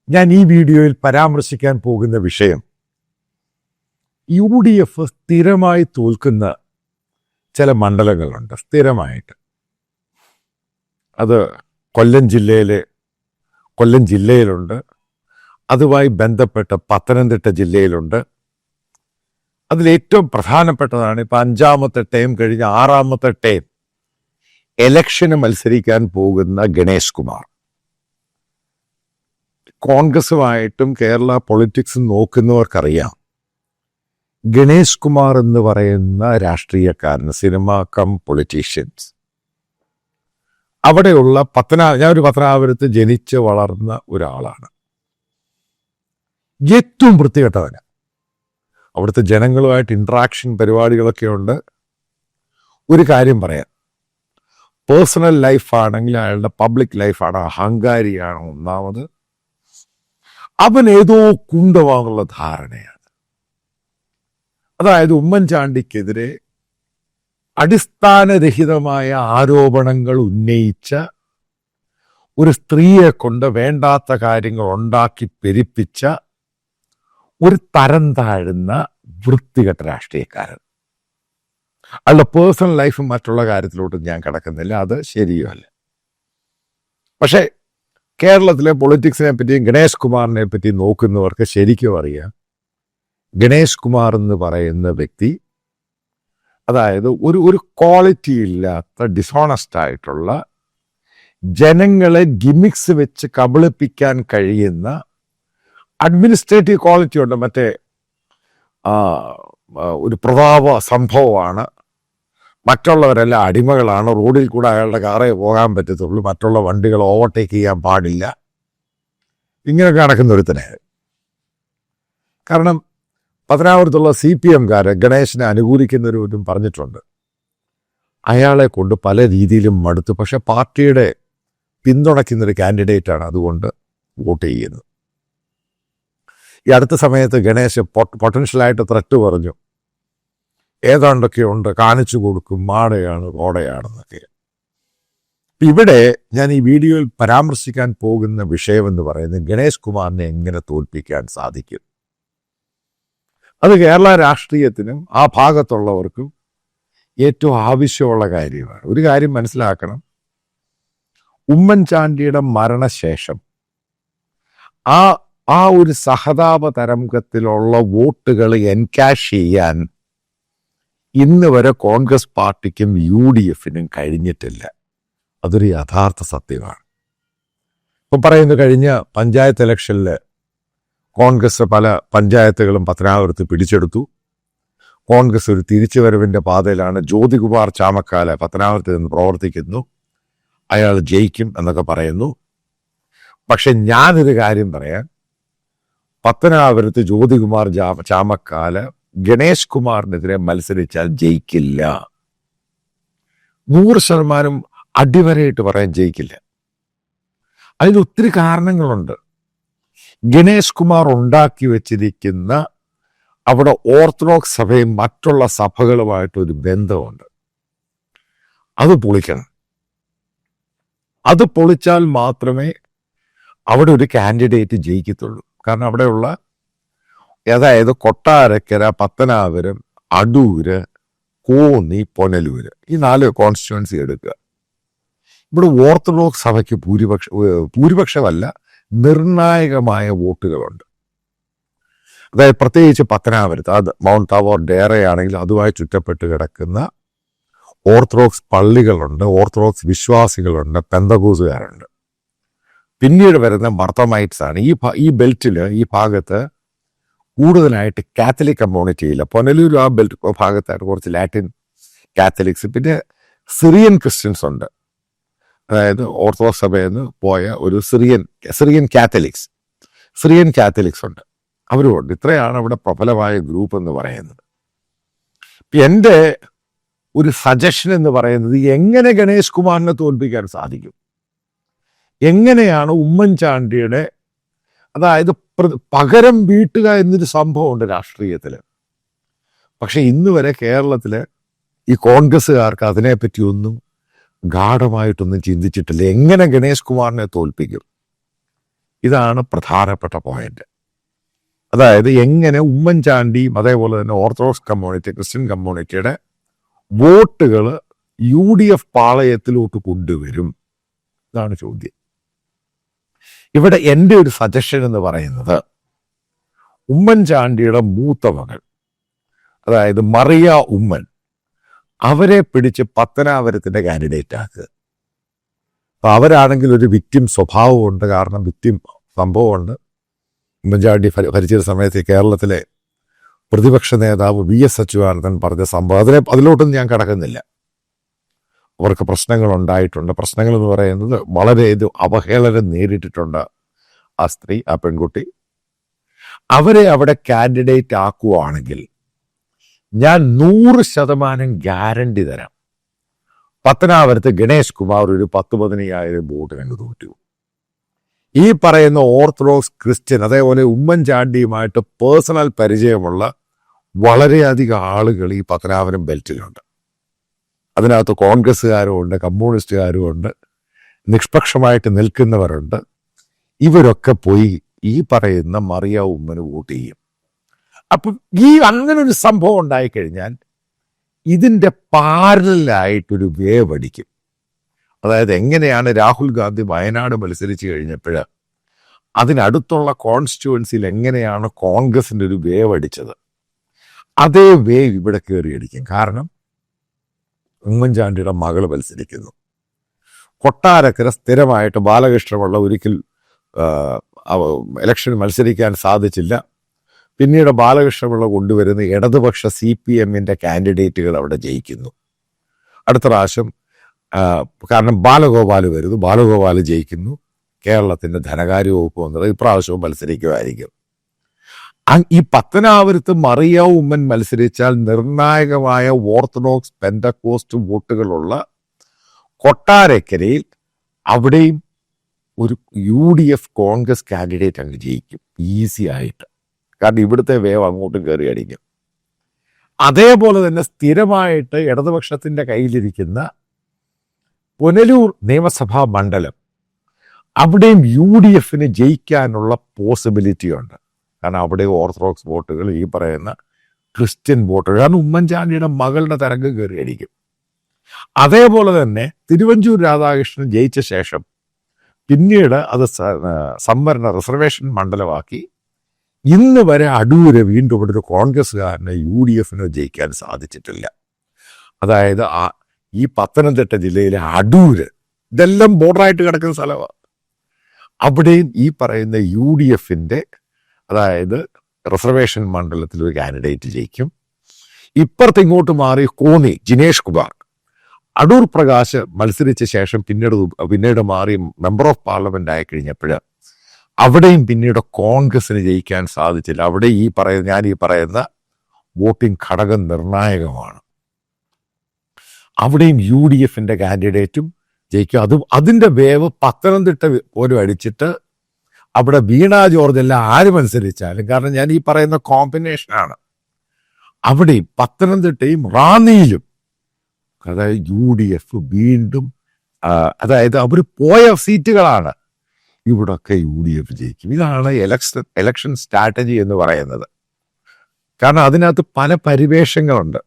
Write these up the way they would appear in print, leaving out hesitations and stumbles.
ഞാൻ ഈ വീഡിയോയിൽ പരാമർശിക്കാൻ പോകുന്ന വിഷയം UDF സ്ഥിരമായി തോൽക്കുന്ന ചില മണ്ഡലങ്ങളുണ്ട്. സ്ഥിരമായിട്ട് അത് കൊല്ലം ജില്ലയിലുണ്ട്, അതുമായി ബന്ധപ്പെട്ട പത്തനംതിട്ട ജില്ലയിലുണ്ട്. അതിലേറ്റവും പ്രധാനപ്പെട്ടതാണ് ഇപ്പം 5ാമത്തെ ടേം കഴിഞ്ഞ് 6ാമത്തെ ടേം എലക്ഷന് മത്സരിക്കാൻ പോകുന്ന ഗണേഷ് കുമാർ. കോൺഗ്രസുമായിട്ടും കേരള പൊളിറ്റിക്സും നോക്കുന്നവർക്കറിയാം, ഗണേഷ് കുമാർ എന്ന് പറയുന്ന രാഷ്ട്രീയക്കാരന്, സിനിമ കം പൊളിറ്റീഷ്യൻസ്, അവിടെയുള്ള ഞാനൊരു പത്തനാപുരത്ത് ജനിച്ച് വളർന്ന ഒരാളാണ്. ഏറ്റവും വൃത്തികെട്ടവന്. അവിടുത്തെ ജനങ്ങളുമായിട്ട് ഇൻട്രാക്ഷൻ പരിപാടികളൊക്കെ ഉണ്ട്. ഒരു കാര്യം പറയാം, പേഴ്സണൽ ലൈഫാണെങ്കിൽ അയാളുടെ പബ്ലിക് ലൈഫാണ്, അഹങ്കാരിയാണ് ഒന്നാമത്. അവൻ ഏതോ കുണ്ടവാന്നുള്ള ധാരണയാണ്. അതായത് ഉമ്മൻചാണ്ടിക്കെതിരെ അടിസ്ഥാനരഹിതമായ ആരോപണങ്ങൾ ഉന്നയിച്ച ഒരു സ്ത്രീയെ കൊണ്ട് വേണ്ടാത്ത കാര്യങ്ങൾ ഉണ്ടാക്കി പെരുപ്പിച്ച ഒരു തരം താഴ്ന്ന വൃത്തികെട്ട രാഷ്ട്രീയക്കാരൻ. അയാളുടെ പേഴ്സണൽ ലൈഫും മറ്റുള്ള കാര്യത്തിലോട്ടും ഞാൻ കിടക്കുന്നില്ല, അത് ശരിയുമല്ല. പക്ഷേ കേരളത്തിലെ പൊളിറ്റിക്സിനെ പറ്റിയും ഗണേഷ് കുമാറിനെ പറ്റി നോക്കുന്നവർക്ക് ശരിക്കും അറിയാം, ഗണേഷ് കുമാർ എന്ന് പറയുന്ന വ്യക്തി, അതായത് ഒരു ക്വാളിറ്റി ഇല്ലാത്ത, ഡിസോണസ്റ്റ് ആയിട്ടുള്ള, ജനങ്ങളെ ഗിമിക്സ് വെച്ച് കബളിപ്പിക്കാൻ കഴിയുന്ന അഡ്മിനിസ്ട്രേറ്റീവ് ക്വാളിറ്റി ഉണ്ട്. മറ്റേ ഒരു പ്രതാപ സംഭവമാണ്. മറ്റുള്ളവരെല്ലാം അടിമകളാണ്. റോഡിൽ കൂടെ അയാളുടെ കാറേ പോകാൻ പറ്റത്തുള്ളൂ, മറ്റുള്ള വണ്ടികൾ ഓവർടേക്ക് ചെയ്യാൻ പാടില്ല. ഇങ്ങനെയൊക്കെ നടക്കുന്ന ഒരുത്തനെ. കാരണം പത്തനാപുരത്തുള്ള CPM-കാര് ഗണേശനെ അനുകൂലിക്കുന്നവരും പറഞ്ഞിട്ടുണ്ട്, അയാളെ കൊണ്ട് പല രീതിയിലും മടുത്തു. പക്ഷെ പാർട്ടിയുടെ പിന്തുണയ്ക്കുന്നൊരു കാൻഡിഡേറ്റാണ്, അതുകൊണ്ട് വോട്ട് ചെയ്യുന്നത്. ഈ അടുത്ത സമയത്ത് ഗണേശ് പൊട്ടൻഷ്യലായിട്ട് ത്രെറ്റ് പറഞ്ഞു, ഏതാണ്ടൊക്കെ ഉണ്ട്, കാണിച്ചു കൊടുക്കും, മാടയാണ് റോഡയാണെന്നൊക്കെ. ഇവിടെ ഞാൻ ഈ വീഡിയോയിൽ പരാമർശിക്കാൻ പോകുന്ന വിഷയമെന്ന് പറയുന്നത് ഗണേഷ് കുമാറിനെ എങ്ങനെ തോൽപ്പിക്കാൻ സാധിക്കും. അത് കേരള രാഷ്ട്രീയത്തിനും ആ ഭാഗത്തുള്ളവർക്കും ഏറ്റവും ആവശ്യമുള്ള കാര്യമാണ്. ഒരു കാര്യം മനസ്സിലാക്കണം, ഉമ്മൻചാണ്ടിയുടെ മരണശേഷം ആ ഒരു സഹതാപ തരംഗത്തിലുള്ള വോട്ടുകൾ എൻകാഷ് ചെയ്യാൻ ഇന്ന് വരെ കോൺഗ്രസ് പാർട്ടിക്കും UDF-നും കഴിഞ്ഞിട്ടില്ല. അതൊരു യഥാർത്ഥ സത്യമാണ്. ഇപ്പം പറയുന്നു, കഴിഞ്ഞ പഞ്ചായത്ത് ഇലക്ഷനിൽ കോൺഗ്രസ് പല പഞ്ചായത്തുകളും പത്തനാപുരത്ത് പിടിച്ചെടുത്തു. കോൺഗ്രസ് ഒരു തിരിച്ചുവരവിൻ്റെ പാതയിലാണ്. ജ്യോതികുമാർ ചാമക്കാല പത്തനാപുരത്ത് നിന്ന് പ്രവർത്തിക്കുന്നു, അയാൾ ജയിക്കും എന്നൊക്കെ പറയുന്നു. പക്ഷെ ഞാനൊരു കാര്യം പറയാം, പത്തനാപുരത്ത് ജ്യോതികുമാർ ചാമക്കാല ഗണേഷ് കുമാറിനെതിരെ മത്സരിച്ചാൽ ജയിക്കില്ല. 100% അടിവരയിട്ട് പറയാൻ ജയിക്കില്ല. അതിന് ഒത്തിരി കാരണങ്ങളുണ്ട്. ഗണേഷ് കുമാർ ഉണ്ടാക്കി വെച്ചിരിക്കുന്ന അവിടെ ഓർത്തഡോക്സ് സഭയും മറ്റുള്ള സഭകളുമായിട്ടൊരു ബന്ധമുണ്ട്. അത് പൊളിക്കണം. അത് പൊളിച്ചാൽ മാത്രമേ അവിടെ ഒരു കാൻഡിഡേറ്റ് ജയിക്കത്തുള്ളൂ. കാരണം അവിടെയുള്ള, അതായത് കൊട്ടാരക്കര, പത്തനാപുരം, അടൂര്, കോന്നി, പുനലൂര്, ഈ 4 കോൺസ്റ്റിറ്റ്യുവൻസി എടുക്കുക. ഇവിടെ ഓർത്തഡോക്സ് സഭയ്ക്ക് ഭൂരിപക്ഷമല്ല, നിർണായകമായ വോട്ടുകളുണ്ട്. അതായത് പ്രത്യേകിച്ച് പത്തനാപുരത്ത്, അത് മൗണ്ട് താബോർ ഡേറയാണെങ്കിൽ അതുമായി ചുറ്റപ്പെട്ട് കിടക്കുന്ന ഓർത്തഡോക്സ് പള്ളികളുണ്ട്, ഓർത്തഡോക്സ് വിശ്വാസികളുണ്ട്, പെന്തക്കോസുകാരുണ്ട്. പിന്നീട് വരുന്ന മർത്തമൈറ്റ്സ് ആണ്. ഈ ബെൽറ്റിൽ, ഈ ഭാഗത്ത് കൂടുതലായിട്ട് കാത്തലിക് കമ്മ്യൂണിറ്റി ഇല്ല. പുനലൂർ ആ ബെൽറ്റ് ഭാഗത്തായിട്ട് കുറച്ച് ലാറ്റിൻ കാത്തലിക്സ്, പിന്നെ സിറിയൻ ക്രിസ്ത്യൻസ് ഉണ്ട്. അതായത് ഓർത്തഡോക്സ് സഭയിൽ നിന്ന് പോയ ഒരു സിറിയൻ കാത്തലിക്സ് ഉണ്ട്, അവരുമുണ്ട്. ഇത്രയാണ് ഇവിടെ പ്രബലമായ ഗ്രൂപ്പ് എന്ന് പറയുന്നത്. എൻ്റെ ഒരു സജഷൻ എന്ന് പറയുന്നത്, എങ്ങനെ ഗണേഷ് കുമാറിനെ തോൽപ്പിക്കാൻ സാധിക്കും, എങ്ങനെയാണ് ഉമ്മൻചാണ്ടിയുടെ, അതായത് പകരം വീട്ടുക എന്നൊരു സംഭവമുണ്ട് രാഷ്ട്രീയത്തിൽ. പക്ഷെ ഇന്ന് വരെ കേരളത്തിൽ ഈ കോൺഗ്രസ്സുകാർക്ക് അതിനെപ്പറ്റിയൊന്നും ഗാഢമായിട്ടൊന്നും ചിന്തിച്ചിട്ടില്ല. എങ്ങനെ ഗണേഷ് കുമാറിനെ തോൽപ്പിക്കും, ഇതാണ് പ്രധാനപ്പെട്ട പോയിന്റ്. അതായത് എങ്ങനെ ഉമ്മൻചാണ്ടിയും അതേപോലെ തന്നെ ഓർത്തഡോക്സ് കമ്മ്യൂണിറ്റി, ക്രിസ്ത്യൻ കമ്മ്യൂണിറ്റിയുടെ വോട്ടുകൾ UDF പാളയത്തിലോട്ട് കൊണ്ടുവരും, ഇതാണ് ചോദ്യം. ഇവിടെ എൻ്റെ ഒരു സജഷൻ എന്ന് പറയുന്നത്, ഉമ്മൻചാണ്ടിയുടെ മൂത്ത മകൾ, അതായത് മറിയ ഉമ്മൻ, അവരെ പിടിച്ച് പത്തനാപുരത്തിന്റെ കാൻഡിഡേറ്റ് ആക്കുക. അപ്പൊ അവരാണെങ്കിൽ ഒരു വിക്ടിം സ്വഭാവമുണ്ട്. കാരണം വിക്ടിം സംഭവമുണ്ട്. ഉമ്മൻചാണ്ടി ഭരിച്ച സമയത്ത് കേരളത്തിലെ പ്രതിപക്ഷ നേതാവ് VS അച്യുതാനന്ദൻ പറഞ്ഞ സംഭവം, അതിലോട്ടൊന്നും ഞാൻ കടക്കുന്നില്ല. അവർക്ക് പ്രശ്നങ്ങൾ ഉണ്ടായിട്ടുണ്ട്. പ്രശ്നങ്ങൾ എന്ന് പറയുന്നത് വളരെ അവഹേളനം നേരിട്ടിട്ടുണ്ട് ആ സ്ത്രീ, ആ പെൺകുട്ടി. അവരെ അവിടെ കാൻഡിഡേറ്റ് ആക്കുവാണെങ്കിൽ ഞാൻ 100% ഗ്യാരണ്ടി തരാം, പത്തനാപുരത്ത് ഗണേഷ് കുമാർ ഒരു 10,000-15,000 വോട്ടിനങ്ങ് തോറ്റു. ഈ പറയുന്ന ഓർത്തഡോക്സ് ക്രിസ്ത്യൻ, അതേപോലെ ഉമ്മൻചാണ്ടിയുമായിട്ട് പേഴ്സണൽ പരിചയമുള്ള വളരെയധികം ആളുകൾ ഈ പത്തനാപുരം ബെൽറ്റിലുണ്ട്. അതിനകത്ത് കോൺഗ്രസ്സുകാരും ഉണ്ട്, കമ്മ്യൂണിസ്റ്റുകാരും ഉണ്ട്, നിഷ്പക്ഷമായിട്ട് നിൽക്കുന്നവരുണ്ട്. ഇവരൊക്കെ പോയി ഈ പറയുന്ന മറിയ ഉമ്മന് വോട്ട് ചെയ്യും. അപ്പം അങ്ങനെ ഒരു സംഭവം ഉണ്ടായിക്കഴിഞ്ഞാൽ ഇതിൻ്റെ പാരലായിട്ടൊരു വേവ് അടിക്കും. അതായത് എങ്ങനെയാണ് രാഹുൽ ഗാന്ധി വയനാട് മത്സരിച്ച് കഴിഞ്ഞപ്പോൾ അതിനടുത്തുള്ള കോൺസ്റ്റിറ്റ്യുവൻസിയിൽ എങ്ങനെയാണ് കോൺഗ്രസിൻ്റെ ഒരു വേവ് അടിച്ചത്, അതേ വേവ് ഇവിടെ കയറി അടിക്കും. കാരണം ഉമ്മൻചാണ്ടിയുടെ മകൾ മത്സരിക്കുന്നു. കൊട്ടാരക്കര സ്ഥിരമായിട്ട് ബാലകൃഷ്ണപിള്ള ഒരിക്കൽ ഇലക്ഷൻ മത്സരിക്കാൻ സാധിച്ചില്ല. പിന്നീട് ബാലകൃഷ്ണപിള്ള കൊണ്ടുവരുന്ന ഇടതുപക്ഷ CPM-ന്റെ കാൻഡിഡേറ്റുകൾ അവിടെ ജയിക്കുന്നു. അടുത്ത പ്രാവശ്യം കാരണം ബാലഗോപാൽ വരുന്നു, ബാലഗോപാൽ ജയിക്കുന്നു. കേരളത്തിൻ്റെ ധനകാര്യ വകുപ്പ് വന്നത് ഇപ്രാവശ്യവും മത്സരിക്കുമായിരിക്കും. ഈ പത്തനാപുരത്ത് മറിയ ഉമ്മൻ മത്സരിച്ചാൽ നിർണായകമായ ഓർത്തഡോക്സ് പെന്തക്കോസ്റ്റ് വോട്ടുകളുള്ള കൊട്ടാരക്കരയിൽ അവിടെയും ഒരു UDF കോൺഗ്രസ് കാൻഡിഡേറ്റ് അങ്ങ് ജയിക്കും ഈസി ആയിട്ട്. കാരണം ഇവിടുത്തെ വേവ് അങ്ങോട്ടും കയറി അടിക്കും. അതേപോലെ തന്നെ സ്ഥിരമായിട്ട് ഇടതുപക്ഷത്തിൻ്റെ കയ്യിലിരിക്കുന്ന പുനലൂർ നിയമസഭാ മണ്ഡലം, അവിടെയും UDFന് ജയിക്കാനുള്ള പോസിബിലിറ്റി ഉണ്ട്. കാരണം അവിടെ ഓർത്തഡോക്സ് വോട്ടുകൾ, ഈ പറയുന്ന ക്രിസ്ത്യൻ വോട്ടുകൾ, കാരണം ഉമ്മൻചാണ്ടിയുടെ മകളുടെ തരംഗം കയറി അടിക്കും. അതേപോലെ തന്നെ തിരുവഞ്ചൂർ രാധാകൃഷ്ണൻ ജയിച്ച ശേഷം പിന്നീട് അത് സംവരണ റിസർവേഷൻ മണ്ഡലമാക്കി. ഇന്ന് വരെ അടൂര് വീണ്ടും ഇവിടെ ഒരു കോൺഗ്രസ്സുകാരന് UDFന് ജയിക്കാൻ സാധിച്ചിട്ടില്ല. അതായത് ഈ പത്തനംതിട്ട ജില്ലയിലെ അടൂര്, ഇതെല്ലാം ബോർഡറായിട്ട് കിടക്കുന്ന സ്ഥലമാണ്. അവിടെയും ഈ പറയുന്ന UDFന്റെ, അതായത് റിസർവേഷൻ മണ്ഡലത്തിൽ ഒരു കാൻഡിഡേറ്റ് ജയിക്കും. ഇപ്പുറത്ത് ഇങ്ങോട്ട് മാറി കോന്നി ജിനേഷ് കുമാർ, അടൂർ പ്രകാശ് മത്സരിച്ച ശേഷം പിന്നീട് മാറി മെമ്പർ ഓഫ് പാർലമെന്റ് ആയി കഴിഞ്ഞപ്പോൾ അവിടെയും പിന്നീട് കോൺഗ്രസിന് ജയിക്കാൻ സാധിച്ചില്ല. അവിടെ ഞാൻ ഈ പറയുന്ന വോട്ടിംഗ് ഘടകം നിർണായകമാണ്. അവിടെയും UDFന്റെ കാൻഡിഡേറ്റും ജയിക്കും. അതിൻ്റെ വേവ് പത്തനംതിട്ട പോലും അടിച്ചിട്ട് അവിടെ വീണ ജോർജ് എല്ലാം ആര് മത്സരിച്ചാലും, കാരണം ഞാൻ ഈ പറയുന്ന കോമ്പിനേഷനാണ്. അവിടെയും പത്തനംതിട്ടയും റാന്നിയിലും അതായത് UDF വീണ്ടും, അതായത് അവർ പോയ സീറ്റുകളാണ്, ഇവിടൊക്കെ UDF ജയിക്കും. ഇതാണ് ഇലക്ഷൻ സ്ട്രാറ്റജി എന്ന് പറയുന്നത്. കാരണം അതിനകത്ത് പല പരിവേഷങ്ങളുണ്ട്.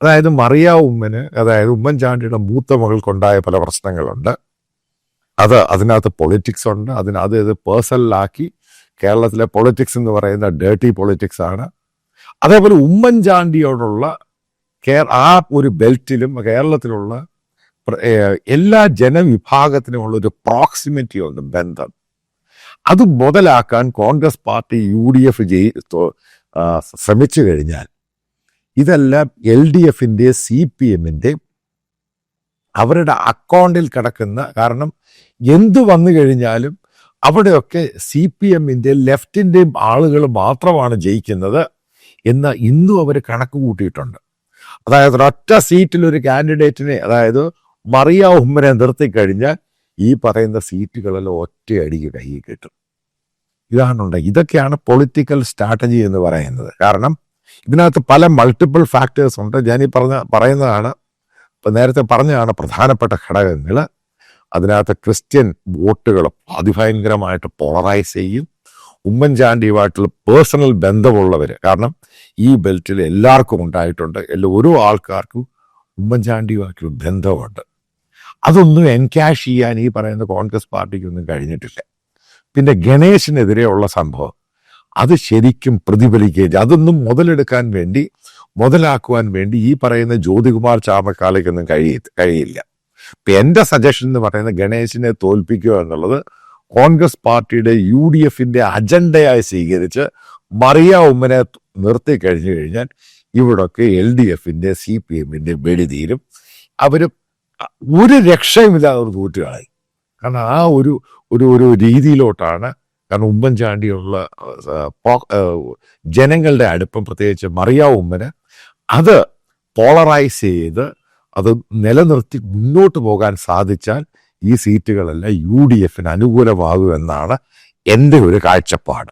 അതായത് മറിയ ഉമ്മന്, അതായത് ഉമ്മൻചാണ്ടിയുടെ മൂത്ത മകൾക്കുണ്ടായ പല പ്രശ്നങ്ങളുണ്ട്. അതിനകത്ത് പൊളിറ്റിക്സ് ഉണ്ട്. അത് പേഴ്സണലാക്കി കേരളത്തിലെ പൊളിറ്റിക്സ് എന്ന് പറയുന്ന ഡേർട്ടി പൊളിറ്റിക്സ് ആണ്. അതേപോലെ ഉമ്മൻചാണ്ടിയോടുള്ള ആ ഒരു ബെൽറ്റിലും കേരളത്തിലുള്ള എല്ലാ ജനവിഭാഗത്തിനുമുള്ള ഒരു പ്രോക്സിമിറ്റി ഉണ്ട്, ബന്ധം. അത് മുതലാക്കാൻ കോൺഗ്രസ് പാർട്ടി UDF ശ്രമിച്ചു കഴിഞ്ഞാൽ ഇതെല്ലാം LDFന്റെ CPM-ന്റെ അവരുടെ അക്കൗണ്ടിൽ കിടക്കുന്ന, കാരണം എന്തു വന്നു കഴിഞ്ഞാലും അവിടെയൊക്കെ CPM-ന്റെ ലെഫ്റ്റിൻ്റെയും ആളുകൾ മാത്രമാണ് ജയിക്കുന്നത് എന്ന് ഇന്നും അവർ കണക്ക് കൂട്ടിയിട്ടുണ്ട്. അതായത് ഒറ്റ സീറ്റിൽ ഒരു കാൻഡിഡേറ്റിനെ, അതായത് മറിയ ഉമ്മനെ നിർത്തിക്കഴിഞ്ഞാൽ ഈ പറയുന്ന സീറ്റുകളെല്ലാം ഒറ്റയടിക്ക് കയ്യിൽ കിട്ടും. ഇതൊക്കെയാണ് പൊളിറ്റിക്കൽ സ്ട്രാറ്റജി എന്ന് പറയുന്നത്. കാരണം ഇതിനകത്ത് പല മൾട്ടിപ്പിൾ ഫാക്ടേഴ്സ് ഉണ്ട്. ഞാനീ പറയുന്നതാണ്, ഇപ്പം നേരത്തെ പറഞ്ഞതാണ് പ്രധാനപ്പെട്ട ഘടകങ്ങൾ. അതിനകത്ത് ക്രിസ്ത്യൻ വോട്ടുകൾ അതിഭയങ്കരമായിട്ട് പോളറൈസ് ചെയ്യും. ഉമ്മൻചാണ്ടിയുമായിട്ടുള്ള പേഴ്സണൽ ബന്ധമുള്ളവർ, കാരണം ഈ ബെൽറ്റിൽ എല്ലാവർക്കും ഉണ്ടായിട്ടുണ്ട്, ഓരോ ആൾക്കാർക്കും ഉമ്മൻചാണ്ടിയുമായിട്ടുള്ള ബന്ധമുണ്ട്. അതൊന്നും എൻകാഷ് ചെയ്യാൻ ഈ പറയുന്ന കോൺഗ്രസ് പാർട്ടിക്കൊന്നും കഴിഞ്ഞിട്ടില്ല. പിന്നെ ഗണേശിനെതിരെയുള്ള സംഭവം അത് ശരിക്കും പ്രതിഫലിക്കുകയും അതൊന്നും മുതലാക്കുവാൻ വേണ്ടി ഈ പറയുന്ന ജ്യോതികുമാർ ചാമക്കാലയ്ക്കൊന്നും കഴിയില്ല. ഇപ്പം എൻ്റെ സജഷൻ എന്ന് പറയുന്നത് ഗണേശിനെ തോൽപ്പിക്കുക എന്നുള്ളത് കോൺഗ്രസ് പാർട്ടിയുടെ UDFന്റെ അജണ്ടയായി സ്വീകരിച്ച് മറിയ ഉമ്മനെ നിർത്തി കഴിഞ്ഞു കഴിഞ്ഞാൽ ഇവിടൊക്കെ LDFന്റെ CPMന്റെ വെടി തീരും. അവർ ഒരു രക്ഷയുമില്ലാതെ ഒരു തോറ്റുകളായി. കാരണം ആ ഒരു രീതിയിലോട്ടാണ്. കാരണം ഉമ്മൻചാണ്ടിയുള്ള ജനങ്ങളുടെ അടുപ്പം, പ്രത്യേകിച്ച് മറിയ ഉമ്മന് അത് പോളറൈസ് ചെയ്ത് അത് നിലനിർത്തി മുന്നോട്ട് പോകാൻ സാധിച്ചാൽ ഈ സീറ്റുകളെല്ലാം UDFന് അനുകൂലമാകുമെന്നാണ് എൻ്റെ ഒരു കാഴ്ചപ്പാട്.